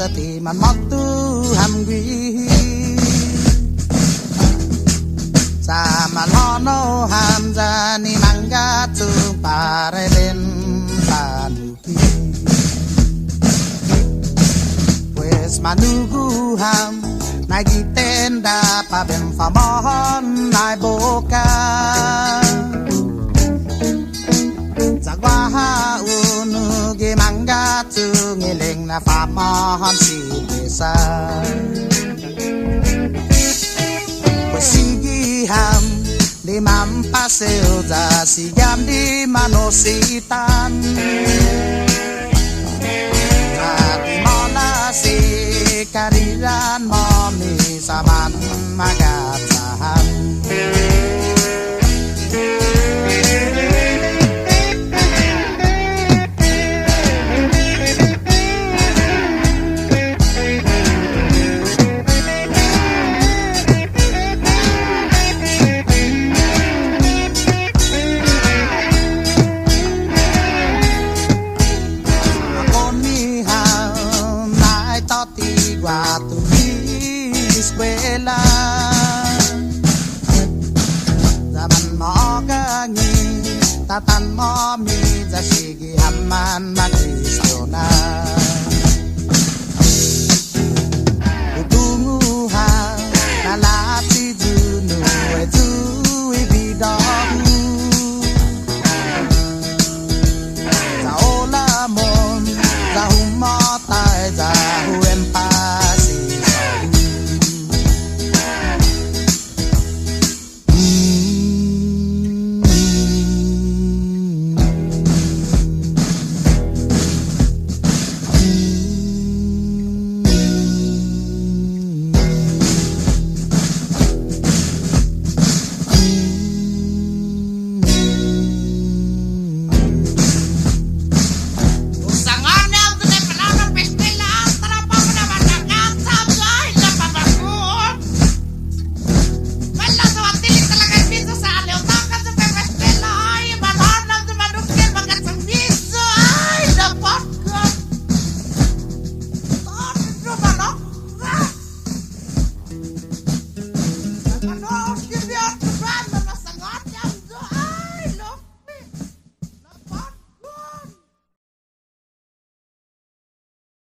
jatiman waktu hamgui sama lono hamjani mangga tung parelen panuki pues manugu ham nagi tenda pabem famohon nai boka Jagwaha unugi mangga tungiling na famohon si desa Sigi ham di mampaseo da sigam di manositan Di mola si kariran momi saman magatahan Waktu di eskwela zaman mo gangi tatan mo mi jasigi haman magi